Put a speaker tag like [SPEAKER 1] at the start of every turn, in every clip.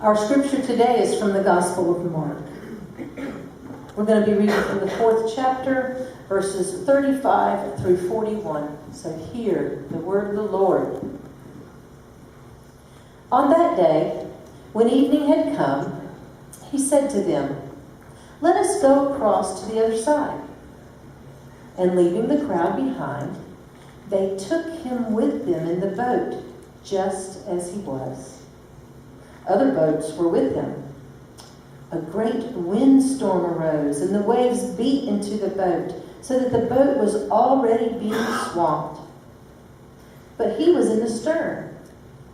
[SPEAKER 1] Our scripture today is from the Gospel of Mark. We're going to be reading from the 4th chapter, verses 35 through 41. So hear the word of the Lord. On that day, when evening had come, he said to them, "Let us go across to the other side." And leaving the crowd behind, they took him with them in the boat, just as he was. Other boats were with him. A great windstorm arose, and the waves beat into the boat, so that the boat was already being swamped. But he was in the stern,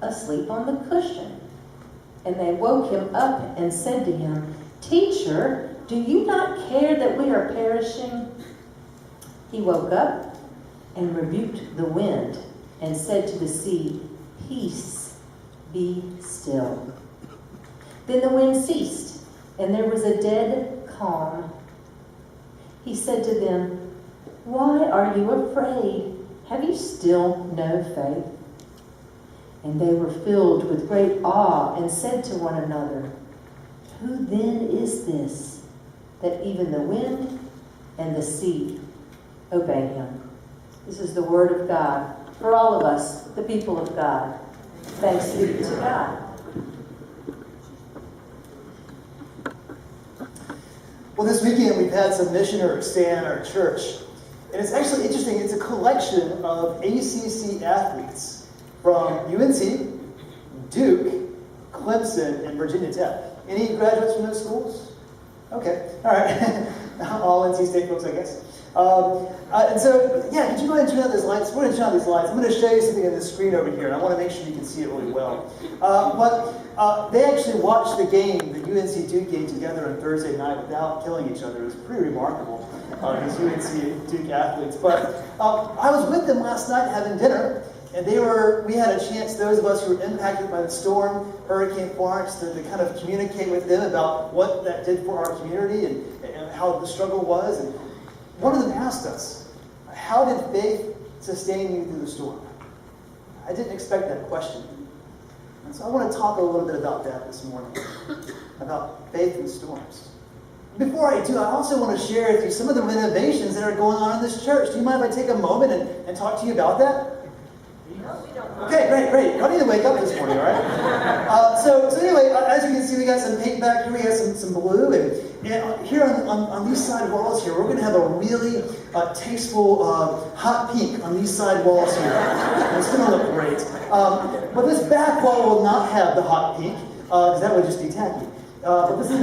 [SPEAKER 1] asleep on the cushion. And they woke him up and said to him, "Teacher, do you not care that we are perishing?" He woke up and rebuked the wind and said to the sea, "Peace, be still." Then the wind ceased, and there was a dead calm. He said to them, "Why are you afraid? Have you still no faith?" And they were filled with great awe and said to one another, "Who then is this, that even the wind and the sea obey him?" This is the word of God for all of us, the people of God. Thanks be to God.
[SPEAKER 2] Well, this weekend we've had some missioners stay in our church. And it's actually interesting. It's a collection of ACC athletes from UNC, Duke, Clemson, and Virginia Tech. Any graduates from those schools? Okay, all right. All NC State folks, I guess. And so, yeah, could you go ahead and turn on those lights? We're going to turn on these lights. I'm going to show you something on the screen over here, and I want to make sure you can see it really well. But they actually watched the game, the UNC-Duke game, together on Thursday night without killing each other. It was pretty remarkable, these UNC-Duke athletes. But I was with them last night having dinner, and we had a chance, those of us who were impacted by the storm, Hurricane Florence, to kind of communicate with them about what that did for our community and how the struggle was. And one of them asked us, "How did faith sustain you through the storm?" I didn't expect that question. And so I want to talk a little bit about that this morning, about faith in storms. Before I do, I also want to share with you some of the renovations that are going on in this church. Do you mind if I take a moment and talk to you about that? Okay, great. Y'all need to wake up this morning, all right? So anyway, as you can see, we got some paint back here. We got some blue. And here on these side walls here, we're going to have a really tasteful hot pink on these side walls here. And it's going to look great. But this back wall will not have the hot pink, because that would just be tacky. But this is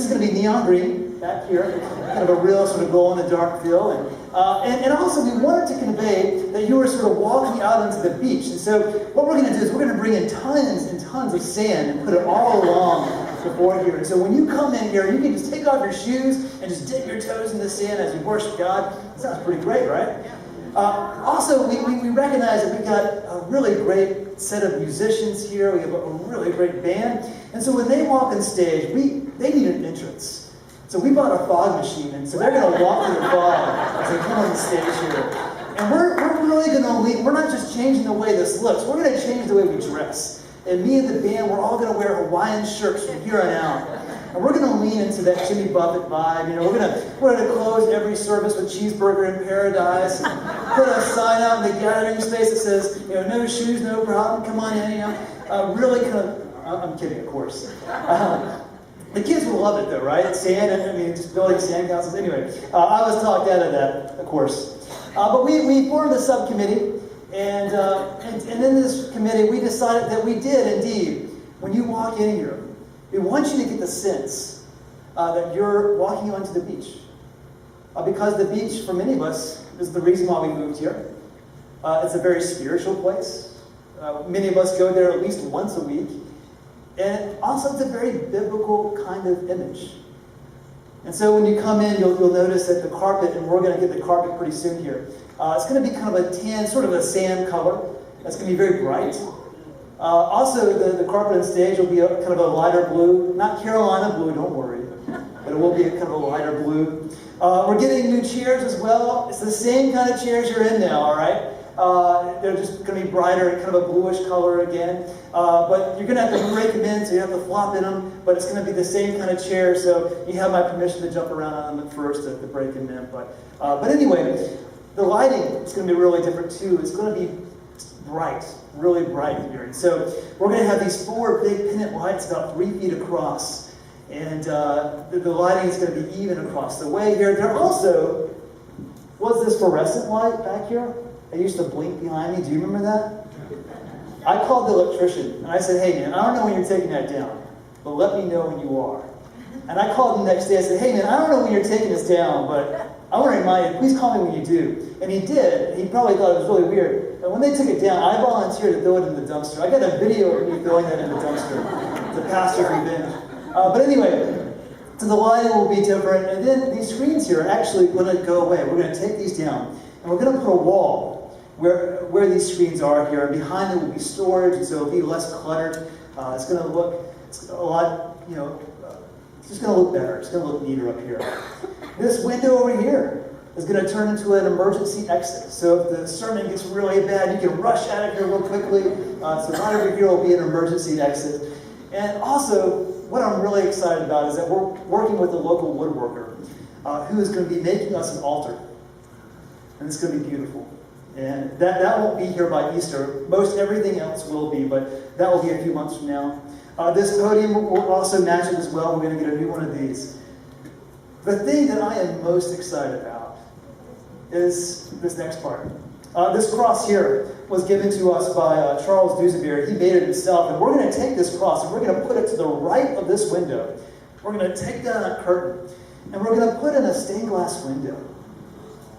[SPEAKER 2] going to be neon green back here, kind of a real sort of glow-in-the-dark feel. And also, we wanted to convey that you were sort of walking out into the beach. And so what we're going to do is we're going to bring in tons and tons of sand and put it all along the board here. And so when you come in here, you can just take off your shoes and just dip your toes in the sand as you worship God. That sounds pretty great, right? Also, we recognize that we've got a really great set of musicians here. We have a really great band. And so when they walk on stage, they need an entrance. So we bought a fog machine, and so they're going to walk through the fog as they come on the stage here. And we're really going to lead. We're not just changing the way this looks. We're going to change the way we dress. And me and the band, we're all going to wear Hawaiian shirts from here on out. And we're going to lean into that Jimmy Buffett vibe. You know, we're going to close every service with cheeseburger in paradise. And put a sign out in the gathering space that says, you know, no shoes, no problem. Come on in. You know, really kind of. I'm kidding, of course. The kids will love it, though, right? Sand, just building sand castles. Anyway, I was talked out of that, of course. But we formed a subcommittee, and in this committee, we decided that we did, indeed, when you walk in here, we want you to get the sense that you're walking onto the beach. Because the beach, for many of us, is the reason why we moved here. It's a very spiritual place. Many of us go there at least once a week. And also, it's a very biblical kind of image. And so when you come in, you'll notice that the carpet, and we're going to get the carpet pretty soon here, it's going to be kind of a tan, sort of a sand color. It's going to be very bright. Also, the carpet on stage will be kind of a lighter blue. Not Carolina blue, don't worry. But it will be kind of a lighter blue. We're getting new chairs as well. It's the same kind of chairs you're in now, all right? They're just going to be brighter, kind of a bluish color again. But you're going to have to break them in, so you have to flop in them. But it's going to be the same kind of chair, so you have my permission to jump around on them at first to break them in. But anyway, the lighting is going to be really different too. It's going to be bright, really bright here. And so we're going to have these 4 big pennant lights about 3 feet across. And the lighting is going to be even across the way here. There also was this fluorescent light back here. It used to blink behind me. Do you remember that? I called the electrician and I said, hey man, I don't know when you're taking that down, but let me know when you are. And I called him the next day. I said, hey man, I don't know when you're taking this down, but I want to remind you, please call me when you do. And he did. He probably thought it was really weird. And when they took it down, I volunteered to throw it in the dumpster. I got a video of me throwing that in the dumpster. The pastor's revenge. But anyway, so the lighting will be different. And then these screens here are actually going to go away. We're going to take these down. And we're going to put a wall where these screens are here. And behind it will be storage, and so it'll be less cluttered. It's going to look a lot, it's just going to look better. It's going to look neater up here. This window over here is going to turn into an emergency exit. So if the sermon gets really bad, you can rush out of here real quickly. So right over here will be an emergency exit. And also, what I'm really excited about is that we're working with a local woodworker who is going to be making us an altar. And it's going to be beautiful. And that won't be here by Easter. Most everything else will be, but that will be a few months from now. This podium will also match it as well. We're going to get a new one of these. The thing that I am most excited about is this next part. This cross here was given to us by Charles Dusevier. He made it himself, and we're going to take this cross and we're going to put it to the right of this window. We're going to take down that curtain, and we're going to put in a stained glass window.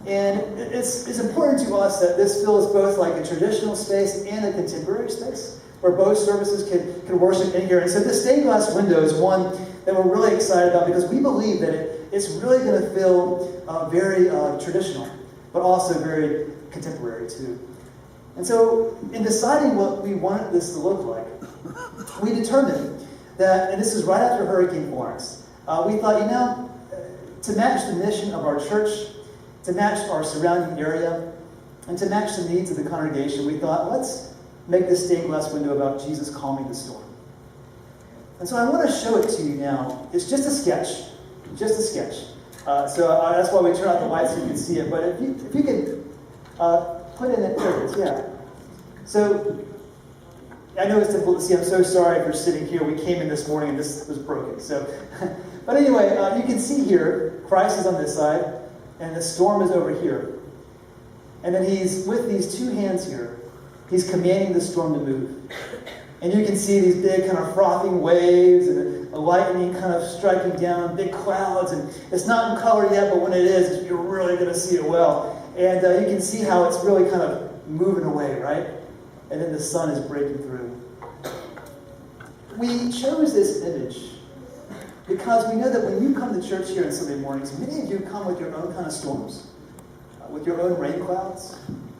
[SPEAKER 2] And it's important to us that this feels both like a traditional space and a contemporary space, where both services can worship in here. And so this stained glass window is one that we're really excited about because we believe that it's really going to feel very traditional, but also very contemporary too. And so in deciding what we wanted this to look like, we determined that, and this is right after Hurricane Florence, we thought, to match the mission of our church, to match our surrounding area, and to match the needs of the congregation, we thought, let's make this stained glass window about Jesus calming the storm. And so I want to show it to you now. It's just a sketch. Just a sketch. So that's why we turn out the lights so you can see it. But if you could put in it, there it is, yeah. So I know it's difficult to see. I'm so sorry for sitting here. We came in this morning and this was broken. So, but anyway, you can see here, Christ is on this side, and the storm is over here. And then he's with these 2 hands here. He's commanding the storm to move. And you can see these big kind of frothing waves and a lightning kind of striking down, big clouds. And it's not in color yet, but when it is, you're really going to see it well. And you can see how it's really kind of moving away, right? And then the sun is breaking through. We chose this image because we know that when you come to church here on Sunday mornings, many of you come with your own kind of storms, with your own rain clouds.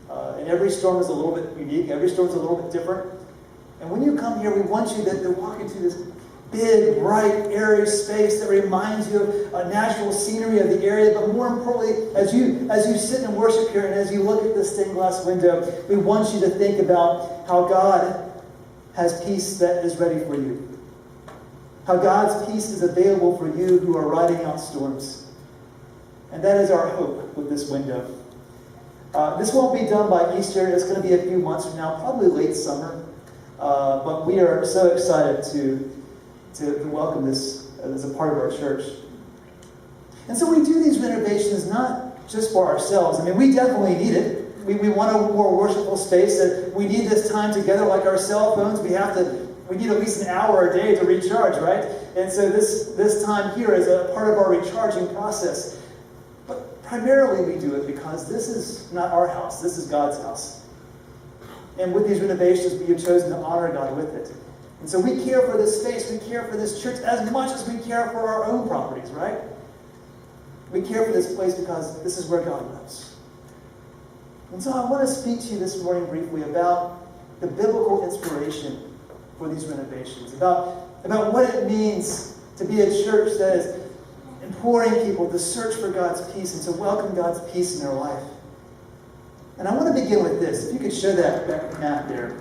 [SPEAKER 2] And every storm is a little bit unique. Every storm is a little bit different. And when you come here, we want you to walk into this big, bright, airy space that reminds you of a natural scenery of the area. But more importantly, as you sit and worship here and as you look at this stained glass window, we want you to think about how God has peace that is ready for you. How God's peace is available for you who are riding out storms. And that is our hope with this window. This won't be done by Easter. It's going to be a few months from now, probably late summer. But we are so excited to welcome this as a part of our church. And so we do these renovations not just for ourselves. I mean, we definitely need it. We want a more worshipful space. That we need this time together, like our cell phones. We need at least an hour a day to recharge, right? And so this time here is a part of our recharging process. But primarily we do it because this is not our house. This is God's house. And with these renovations, we have chosen to honor God with it. And so we care for this space, we care for this church as much as we care for our own properties, right? We care for this place because this is where God lives. And so I want to speak to you this morning briefly about the biblical inspiration for these renovations, about what it means to be a church that is imploring people to search for God's peace and to welcome God's peace in their life. And I want to begin with this. If you could show that map there.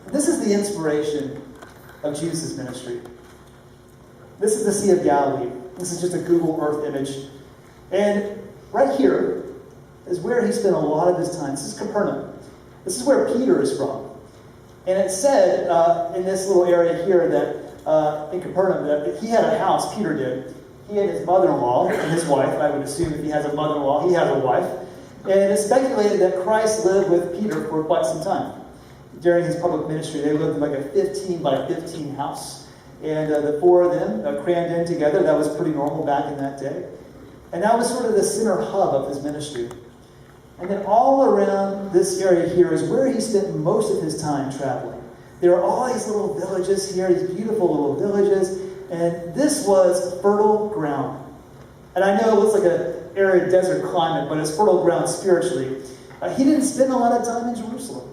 [SPEAKER 2] This is the inspiration of Jesus' ministry. This is the Sea of Galilee. This is just a Google Earth image. And right here is where he spent a lot of his time. This is Capernaum. This is where Peter is from. And it said in this little area here that in Capernaum that he had a house, Peter did. He had his mother-in-law and his wife. I would assume if he has a mother-in-law, he has a wife. And it's speculated that Christ lived with Peter for quite some time. During his public ministry, they lived in like a 15 by 15 house. And the four of them crammed in together. That was pretty normal back in that day. And that was sort of the center hub of his ministry. And then all around this area here is where he spent most of his time traveling. There are all these little villages here, these beautiful little villages. And this was fertile ground. And I know it looks like an arid desert climate, but it's fertile ground spiritually. He didn't spend a lot of time in Jerusalem.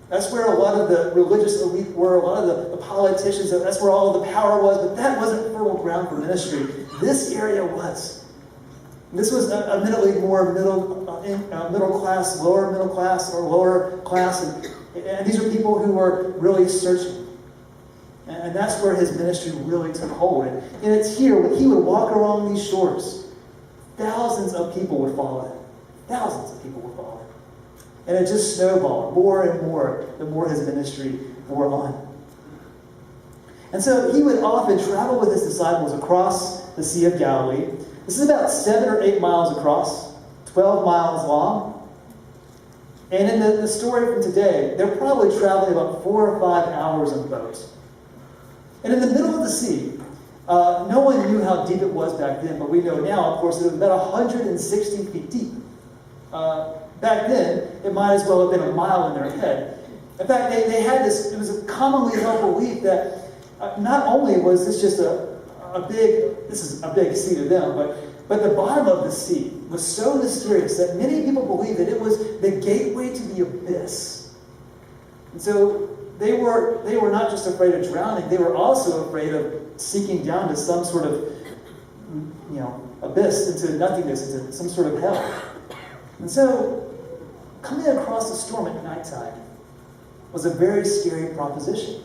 [SPEAKER 2] That's where a lot of the religious elite were, a lot of the politicians, that's where all of the power was, but that wasn't fertile ground for ministry. This area was. This was admittedly more middle class, lower middle class, or lower class, and these are people who were really searching. And that's where his ministry really took hold. And it's here, when he would walk along these shores, thousands of people would follow him. Thousands of people would follow him. And it just snowballed more and more the more his ministry wore on. And so he would often travel with his disciples across the Sea of Galilee. This is about 7 or 8 miles across, 12 miles long. And in the story from today, they're probably traveling about 4 or 5 hours on boat. And in the middle of the sea, no one knew how deep it was back then, but we know now, of course, it was about 160 feet deep. Back then, it might as well have been a mile in their head. In fact, they had this, it was a commonly held belief that not only was this just this is a big sea to them, but the bottom of the sea was so mysterious that many people believed that it was the gateway to the abyss. And so they were not just afraid of drowning, they were also afraid of sinking down to some sort of, abyss, into nothingness, into some sort of hell. And so, coming across the storm at nighttime was a very scary proposition.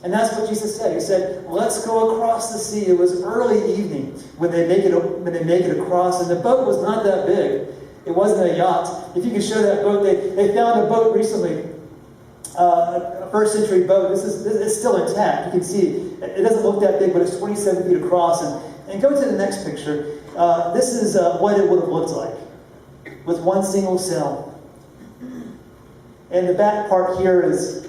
[SPEAKER 2] And that's what Jesus said. He said, let's go across the sea. It was early evening when they make it across, and the boat was not that big. It wasn't a yacht. If you could show that boat, they found a boat recently, a first century boat. It's still intact. You can see it doesn't look that big, but it's 27 feet across. And go to the next picture. This is what it would have looked like with one single sail. And the back part here is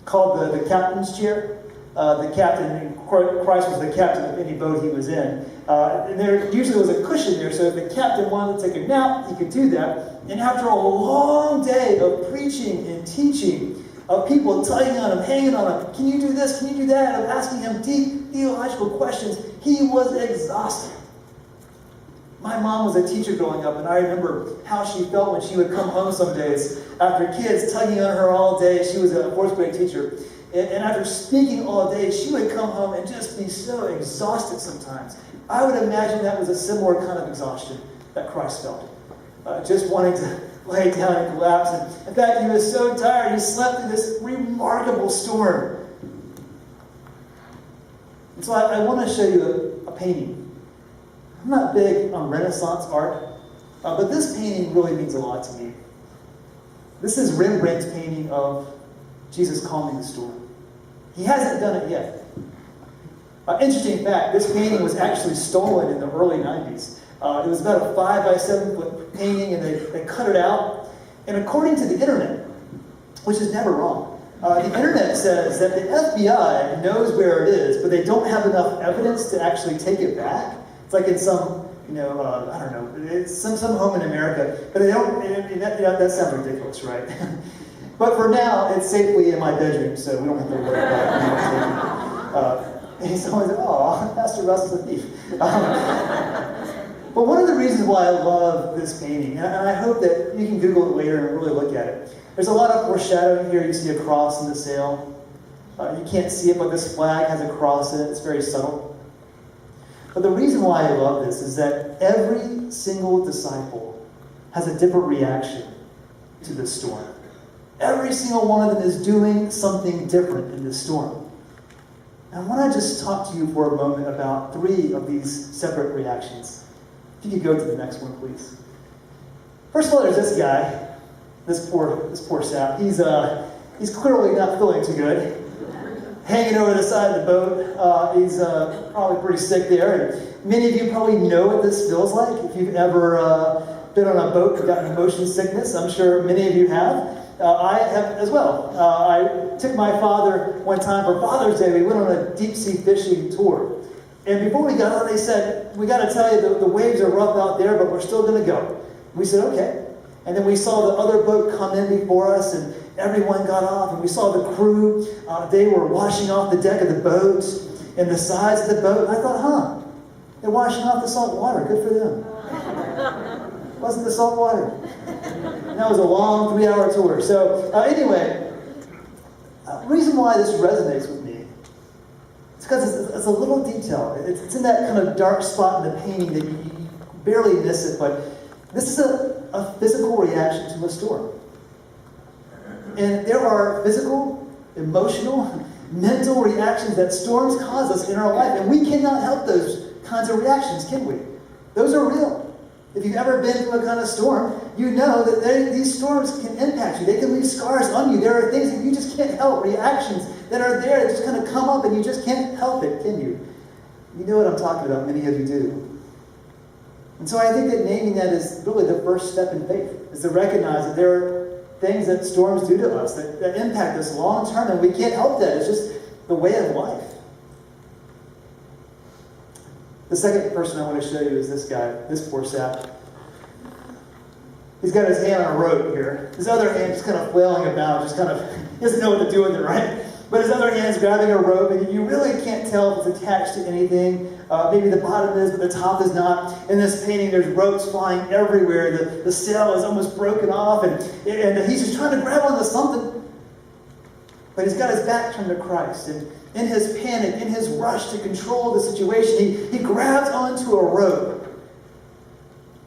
[SPEAKER 2] called the captain's chair. The captain, Christ was the captain of any boat he was in. And there usually was a cushion there, so if the captain wanted to take a nap, he could do that. And after a long day of preaching and teaching, of people tugging on him, hanging on him, can you do this, can you do that, of asking him deep theological questions, he was exhausted. My mom was a teacher growing up, and I remember how she felt when she would come home some days after kids tugging on her all day. She was a fourth grade teacher. And after speaking all day, she would come home and just be so exhausted sometimes. I would imagine that was a similar kind of exhaustion that Christ felt. Just wanting to lay down and collapse. And in fact, he was so tired, he slept through this remarkable storm. And so I want to show you a painting. I'm not big on Renaissance art, but this painting really means a lot to me. This is Rembrandt's painting of Jesus calming the storm. He hasn't done it yet. Interesting fact, this painting was actually stolen in the early 90s. It was about a 5 by 7 foot painting, and they cut it out. And according to the internet, which is never wrong, the internet says that the FBI knows where it is, but they don't have enough evidence to actually take it back. It's like in some, I don't know, it's some home in America, but they don't, that sounds ridiculous, right? But for now, it's safely in my bedroom, so we don't have to worry about it. And someone said, oh, Pastor Russ is a thief. But one of the reasons why I love this painting, and I hope that you can Google it later and really look at it. There's a lot of foreshadowing here. You see a cross in the sail. You can't see it, but this flag has a cross in it. It's very subtle. But the reason why I love this is that every single disciple has a different reaction to the storm. Every single one of them is doing something different in this storm. And I want to just talk to you for a moment about 3 of these separate reactions. If you could go to the next one, please. First of all, there's this guy, this poor sap. He's clearly not feeling too good. Hanging over the side of the boat. He's probably pretty sick there. And many of you probably know what this feels like. If you've ever been on a boat and gotten motion sickness, I'm sure many of you have. I have as well. I took my father one time for Father's Day. We went on a deep-sea fishing tour. And before we got on, they said, we got to tell you the waves are rough out there, but we're still going to go. We said, okay. And then we saw the other boat come in before us, and everyone got off, and we saw the crew. They were washing off the deck of the boat and the sides of the boat. And I thought, they're washing off the salt water. Good for them. Wasn't the salt water. And that was a long 3-hour tour. So anyway, the reason why this resonates with me is because it's a little detail. It's in that kind of dark spot in the painting that you barely miss it, but this is a physical reaction to a storm. And there are physical, emotional, mental reactions that storms cause us in our life, and we cannot help those kinds of reactions, can we? Those are real. If you've ever been through a kind of storm, you know that these storms can impact you. They can leave scars on you. There are things that you just can't help, reactions that are there that just kind of come up and you just can't help it, can you? You know what I'm talking about. Many of you do. And so I think that naming that is really the first step in faith, is to recognize that there are things that storms do to us that impact us long term, and we can't help that. It's just the way of life. The second person I want to show you is this guy, this poor sap. He's got his hand on a rope here. His other hand just kind of flailing about, he doesn't know what to do with it, right? But his other hand's grabbing a rope, and you really can't tell if it's attached to anything. Maybe the bottom is, but the top is not. In this painting, there's ropes flying everywhere. The sail is almost broken off, and he's just trying to grab onto something. But he's got his back turned to Christ, and in his panic, in his rush to control the situation, he grabs onto a rope.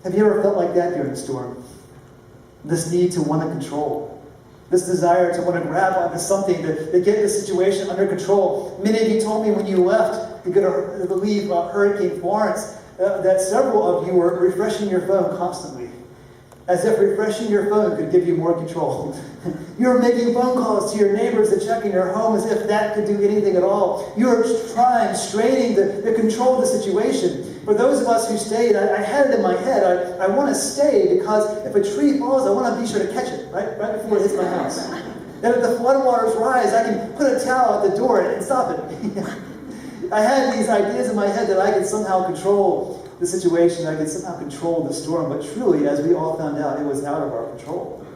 [SPEAKER 2] Have you ever felt like that during a storm? This need to want to control. This desire to want to grab onto something to get the situation under control. Many of you told me when you left to leave Hurricane Florence that several of you were refreshing your phone constantly. As if refreshing your phone could give you more control. You were making phone calls to your neighbors to check in your home as if that could do anything at all. You were straining to control the situation. For those of us who stayed, I had it in my head. I want to stay because if a tree falls, I want to be sure to catch it, right before it hits my house. And if the floodwaters rise, I can put a towel at the door and stop it. I had these ideas in my head that I could somehow control the situation, I could somehow control the storm, but truly, as we all found out, it was out of our control.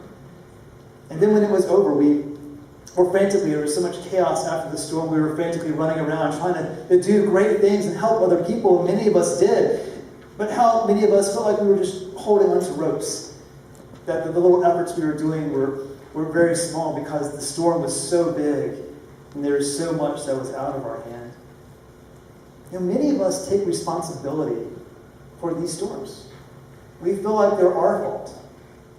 [SPEAKER 2] And then when it was over, there was so much chaos after the storm, we were frantically running around trying to do great things and help other people, and many of us did. But how many of us felt like we were just holding onto ropes, that the little efforts we were doing were very small because the storm was so big, and there was so much that was out of our hand. Many of us take responsibility for these storms. We feel like they're our fault.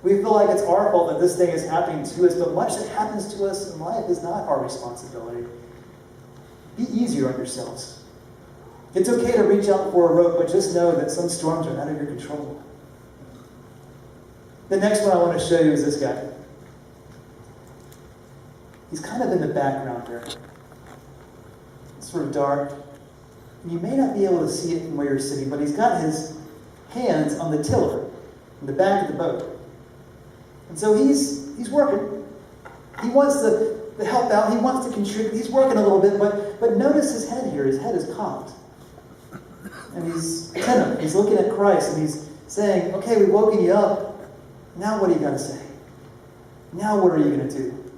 [SPEAKER 2] We feel like it's our fault that this thing is happening to us, but much that happens to us in life is not our responsibility. Be easier on yourselves. It's okay to reach out for a rope, but just know that some storms are out of your control. The next one I want to show you is this guy. He's kind of in the background here. It's sort of dark. You may not be able to see it from where you're sitting, but he's got his hands on the tiller in the back of the boat. And so he's working. He wants to help out. He wants to contribute. He's working a little bit, but notice his head here. His head is cocked. And he's attentive. He's looking at Christ, and he's saying, okay, we've woken you up. Now what are you going to say? Now what are you going to do?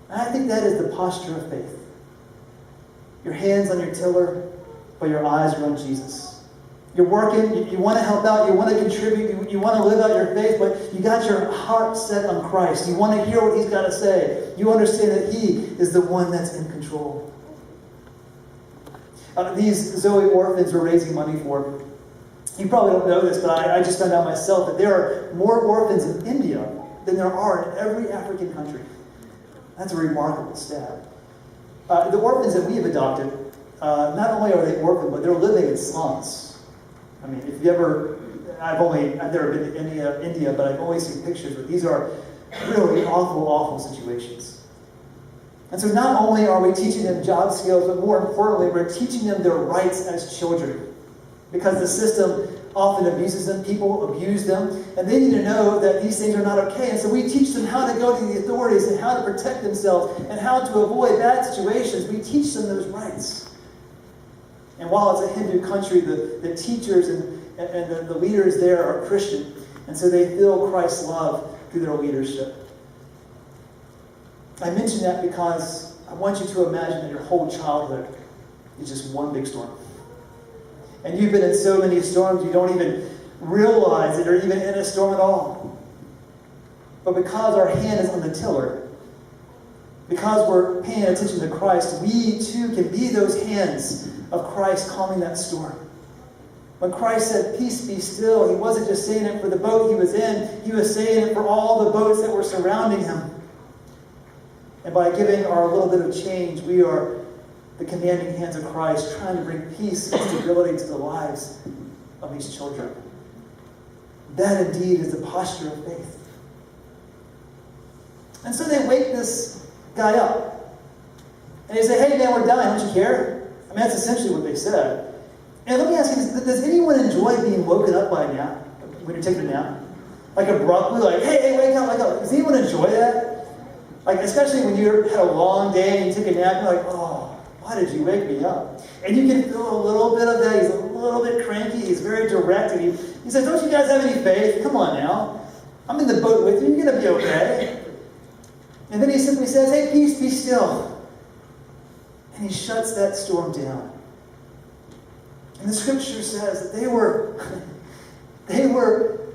[SPEAKER 2] And I think that is the posture of faith. Your hands on your tiller, but your eyes are on Jesus. You're working, you want to help out, you want to contribute, you want to live out your faith, but you got your heart set on Christ. You want to hear what he's got to say. You understand that he is the one that's in control. These Zoe orphans were raising money for. You probably don't know this, but I just found out myself that there are more orphans in India than there are in every African country. That's a remarkable stat. The orphans that we have adopted, not only are they orphaned, but they're living in slums. I mean, if you ever, I've never been to India, but I've only seen pictures, but these are really awful, awful situations. And so not only are we teaching them job skills, but more importantly, we're teaching them their rights as children. Because the system often abuses them, people abuse them, and they need to know that these things are not okay. And so we teach them how to go to the authorities and how to protect themselves and how to avoid bad situations. We teach them those rights. And while it's a Hindu country, the teachers and the leaders there are Christian, and so they feel Christ's love through their leadership. I mention that because I want you to imagine that your whole childhood is just one big storm. And you've been in so many storms you don't even realize that you're even in a storm at all. But because our hand is on the tiller, because we're paying attention to Christ, we too can be those hands of Christ calming that storm. When Christ said, "Peace, be still," he wasn't just saying it for the boat he was in, he was saying it for all the boats that were surrounding him. And by giving our little bit of change, we are the commanding hands of Christ, trying to bring peace and stability to the lives of these children. That indeed is the posture of faith. And so they wake this guy up. And they say, "Hey man, we're dying, don't you care?" I mean, that's essentially what they said. And let me ask you this, does anyone enjoy being woken up by a nap? When you're taking a nap? Like abruptly, like, hey, wake up, wake up. Does anyone enjoy that? Like, especially when you had a long day and you take a nap, you're like, oh, why did you wake me up? And you can feel a little bit of that. He's a little bit cranky. He's very direct. And he says, "Don't you guys have any faith? Come on now. I'm in the boat with you. You're going to be okay." And then he simply says, "Hey, peace, be still." And he shuts that storm down. And the scripture says that they were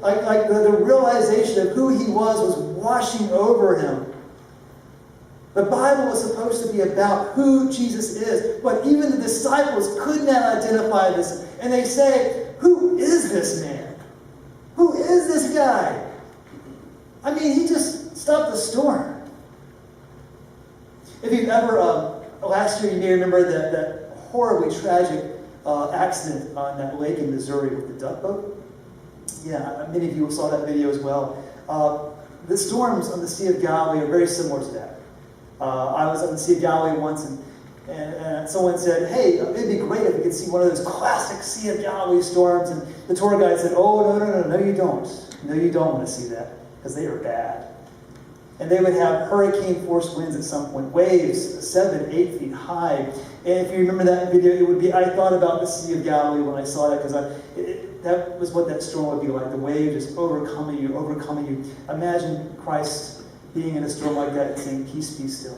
[SPEAKER 2] like the realization of who he was washing over him. The Bible was supposed to be about who Jesus is, but even the disciples could not identify this. And they say, "Who is this man? Who is this guy? I mean, he just stopped the storm." If you've ever, last year you may remember that horribly tragic accident on that lake in Missouri with the duck boat. Yeah, many of you saw that video as well. The storms on the Sea of Galilee are very similar to that. I was on the Sea of Galilee once, and someone said, "Hey, it'd be great if we could see one of those classic Sea of Galilee storms." And the tour guide said, "Oh, no, you don't. No, you don't want to see that, because they are bad." And they would have hurricane-force winds at some point, waves 7, 8 feet high. And if you remember that video, it would be, I thought about the Sea of Galilee when I saw that, because that was what that storm would be like, the wave just overcoming you, overcoming you. Imagine Christ being in a storm like that and saying, "Peace, be still."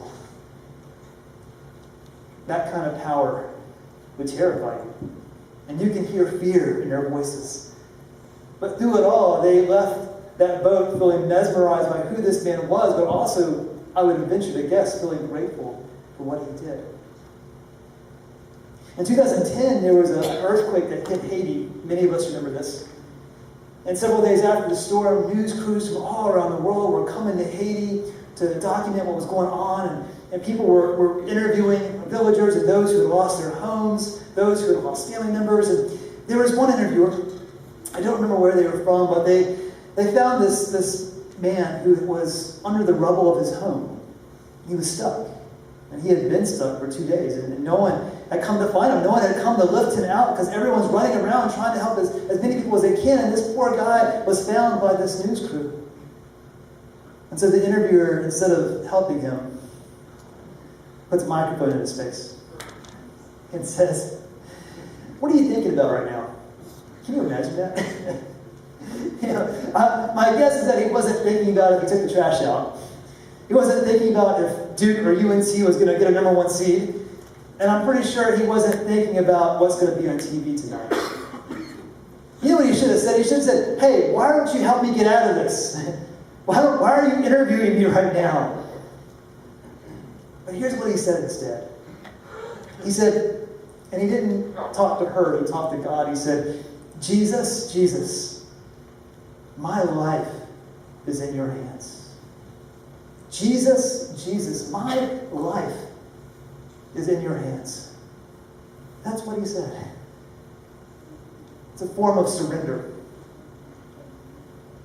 [SPEAKER 2] That kind of power would terrify you. And you can hear fear in their voices. But through it all, they left that boat feeling mesmerized by who this man was, but also, I would venture to guess, feeling grateful for what he did. In 2010, there was an earthquake that hit Haiti. Many of us remember this. And several days after the storm, news crews from all around the world were coming to Haiti to document what was going on. And people were interviewing villagers and those who had lost their homes, those who had lost family members. And there was one interviewer, I don't remember where they were from, but they found this man who was under the rubble of his home. He was stuck. And he had been stuck for 2 days. And no one had come to find him. No one had come to lift him out, because everyone's running around trying to help as many people as they can. And this poor guy was found by this news crew. And so the interviewer, instead of helping him, puts a microphone in his face and says, "What are you thinking about right now?" Can you imagine that? My guess is that he wasn't thinking about if he took the trash out. He wasn't thinking about if Duke or UNC was going to get a number 1 seed. And I'm pretty sure he wasn't thinking about what's going to be on TV tonight. You know what he should have said? He should have said, "Hey, why don't you help me get out of this? Why are you interviewing me right now?" But here's what he said instead. He said, and he didn't talk to her, he talked to God. He said, Jesus, Jesus, my life is in your hands. Jesus, Jesus, my life is in your hands. That's what he said. It's a form of surrender.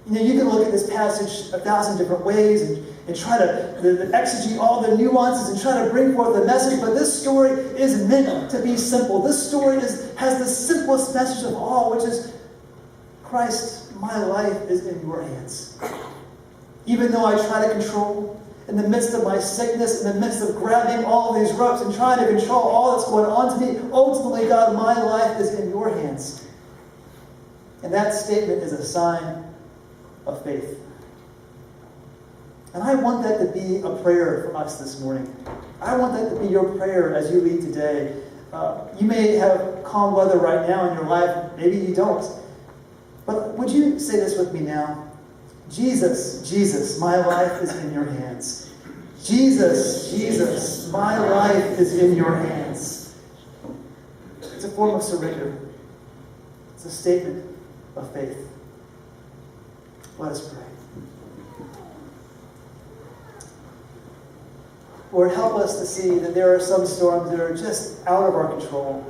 [SPEAKER 2] You know, you can look at this passage 1,000 different ways and try to exegete all the nuances and try to bring forth the message, but this story is meant to be simple. This story has the simplest message of all, which is, Christ, my life is in your hands. Even though I try to control, in the midst of my sickness, in the midst of grabbing all of these ropes and trying to control all that's going on to me, ultimately, God, my life is in your hands. And that statement is a sign of faith. And I want that to be a prayer for us this morning. I want that to be your prayer as you lead today. You may have calm weather right now in your life. Maybe you don't. But would you say this with me now? Jesus, Jesus, my life is in your hands. Jesus, Jesus, my life is in your hands. It's a form of surrender. It's a statement of faith. Let us pray. Lord, help us to see that there are some storms that are just out of our control.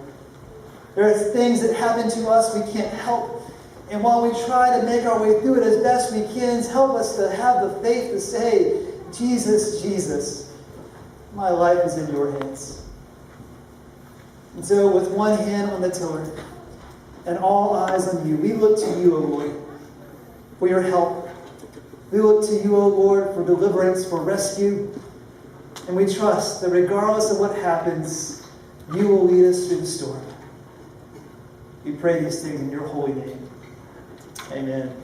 [SPEAKER 2] There are things that happen to us we can't help. And while we try to make our way through it as best we can, help us to have the faith to say, Jesus, Jesus, my life is in your hands. And so with one hand on the tiller and all eyes on you, we look to you, O Lord, for your help. We look to you, O Lord, for deliverance, for rescue. And we trust that regardless of what happens, you will lead us through the storm. We pray these things in your holy name. Amen.